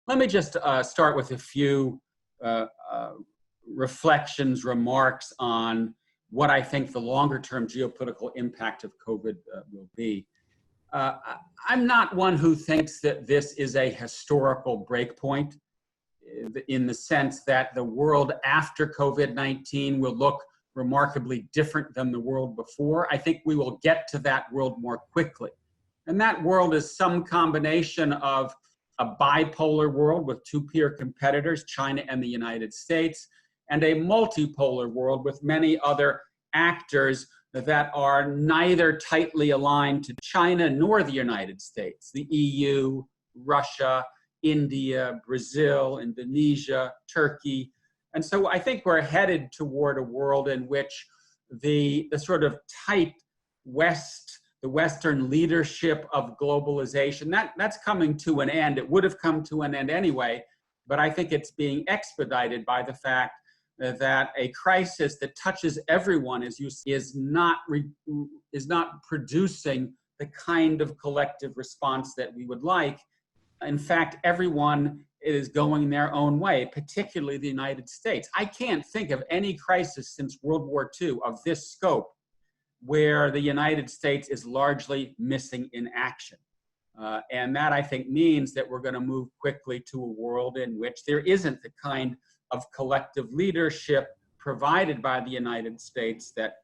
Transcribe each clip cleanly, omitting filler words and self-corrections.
Let me just start with a few uh, uh, reflections, remarks on what I think the longer term geopolitical impact of COVID will be. Uh, I'm not one who thinks that this is a historical breakpoint in the sense that the world after COVID-19 will look remarkably different than the world before. I think we will get to that world more quickly. And that world is some combination of a bipolar world with two peer competitors, China and the United States, and a multipolar world with many other actors that are neither tightly aligned to China nor the United States, the EU, Russia, India, Brazil, Indonesia, Turkey. And so I think we're headed toward a world in which the sort of tight the Western leadership of globalization, that's coming to an end. It would have come to an end anyway, but I think it's being expedited by the fact that a crisis that touches everyone, as you see, is not producing the kind of collective response that we would like. In fact, everyone is going their own way, particularly the United States. I can't think of any crisis since World War II of this scope where the United States is largely missing in action. And that, I think, means that we're going to move quickly to a world in which there isn't the kind of collective leadership provided by the United States that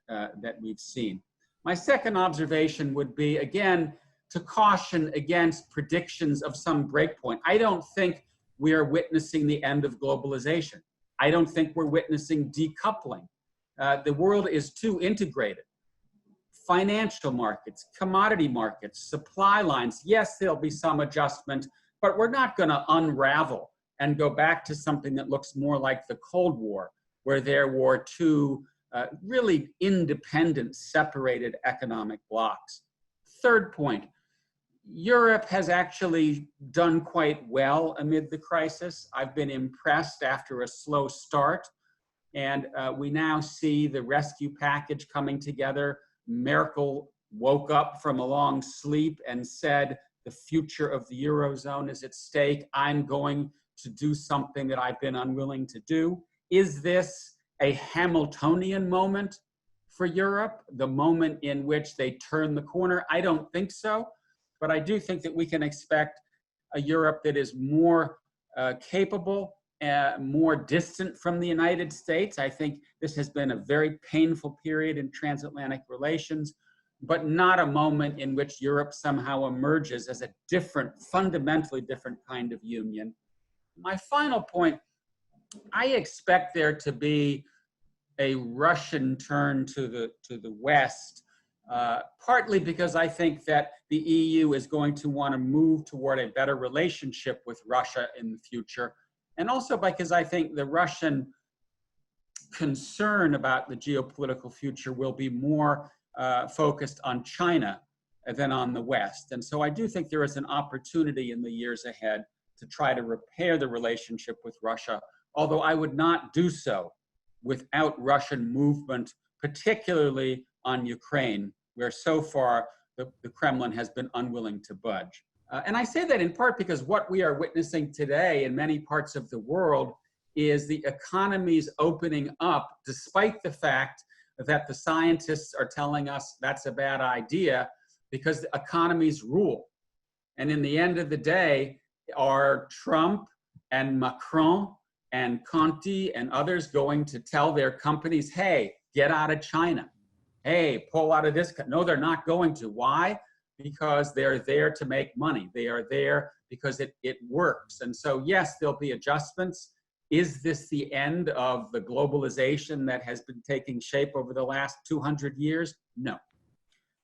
we've seen. My second observation would be, again, to caution against predictions of some breakpoint. I don't think we are witnessing the end of globalization. I don't think we're witnessing decoupling. The world is too integrated. Financial markets, commodity markets, supply lines, yes, there'll be some adjustment, but we're not going to unravel and go back to something that looks more like the Cold War, where there were two really independent, separated economic blocs. Third point, Europe has actually done quite well amid the crisis. I've been impressed after a slow start, and we now see the rescue package coming together. Merkel woke up from a long sleep and said, the future of the Eurozone is at stake. I'm going to do something that I've been unwilling to do. Is this a Hamiltonian moment for Europe, the moment in which they turn the corner? I don't think so, but I do think that we can expect a Europe that is more capable, more distant from the United States. I think this has been a very painful period in transatlantic relations, but not a moment in which Europe somehow emerges as a different, fundamentally different kind of union. My final point, I expect there to be a Russian turn to the West, partly because I think that the EU is going to want to move toward a better relationship with Russia in the future, and also because I think the Russian concern about the geopolitical future will be more focused on China than on the West. And so I do think there is an opportunity in the years ahead to try to repair the relationship with Russia, although I would not do so without Russian movement, particularly on Ukraine, where so far the Kremlin has been unwilling to budge. And I say that in part because what we are witnessing today in many parts of the world is the economies opening up, despite the fact that the scientists are telling us that's a bad idea, because the economies rule. And in the end of the day, are Trump and Macron and Conti and others going to tell their companies, hey, get out of China? Hey, pull out of this. No, they're not going to. Why? Because they're there to make money. They are there because it works. And so, yes, there'll be adjustments. Is this the end of the globalization that has been taking shape over the last 200 years? No.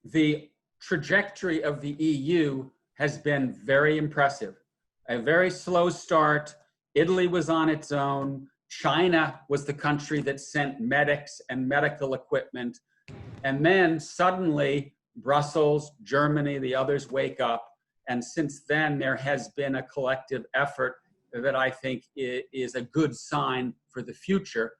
The trajectory of the EU has been very impressive. A very slow start. Italy was on its own. China was the country that sent medics and medical equipment. And then suddenly Brussels, Germany, the others wake up. And since then, there has been a collective effort that I think is a good sign for the future.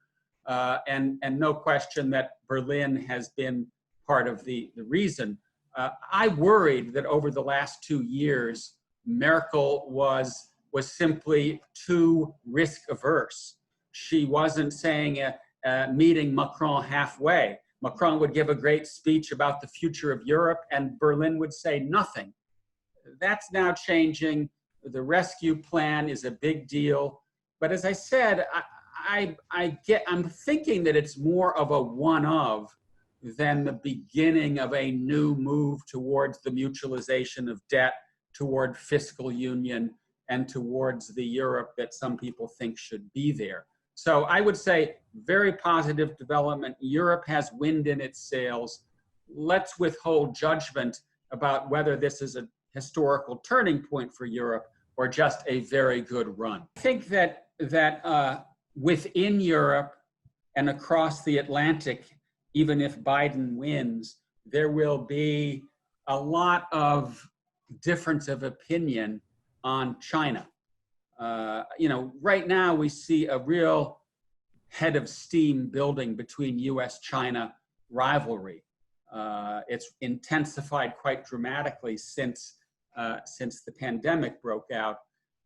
And no question that Berlin has been part of the reason I worried that over the last 2 years, Merkel was simply too risk averse. She wasn't saying, meeting Macron halfway. Macron would give a great speech about the future of Europe, and Berlin would say nothing. That's now changing. The rescue plan is a big deal. But as I said, I'm thinking that it's more of a one-of than the beginning of a new move towards the mutualization of debt, toward fiscal union, and towards the Europe that some people think should be there. So I would say very positive development. Europe has wind in its sails. Let's withhold judgment about whether this is a historical turning point for Europe or just a very good run. I think that within Europe and across the Atlantic, even if Biden wins, there will be a lot of difference of opinion on China. Right now we see a real head of steam building between U.S.-China rivalry. It's intensified quite dramatically since the pandemic broke out.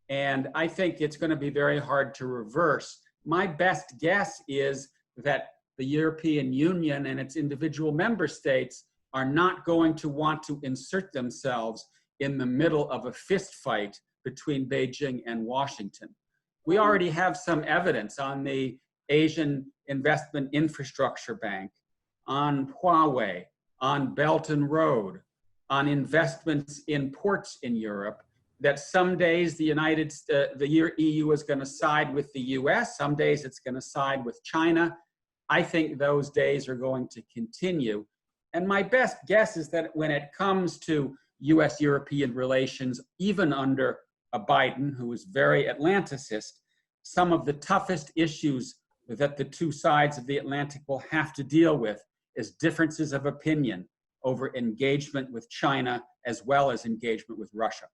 And I think it's going to be very hard to reverse. My best guess is that the European Union and its individual member states are not going to want to insert themselves in the middle of a fist fight between Beijing and Washington. We already have some evidence on the Asian Investment Infrastructure Bank, on Huawei, on Belt and Road, on investments in ports in Europe, that some days the EU is going to side with the US, some days it's going to side with China. I think those days are going to continue. And my best guess is that when it comes to US-European relations, even under a Biden who is very Atlanticist, some of the toughest issues that the two sides of the Atlantic will have to deal with is differences of opinion over engagement with China as well as engagement with Russia.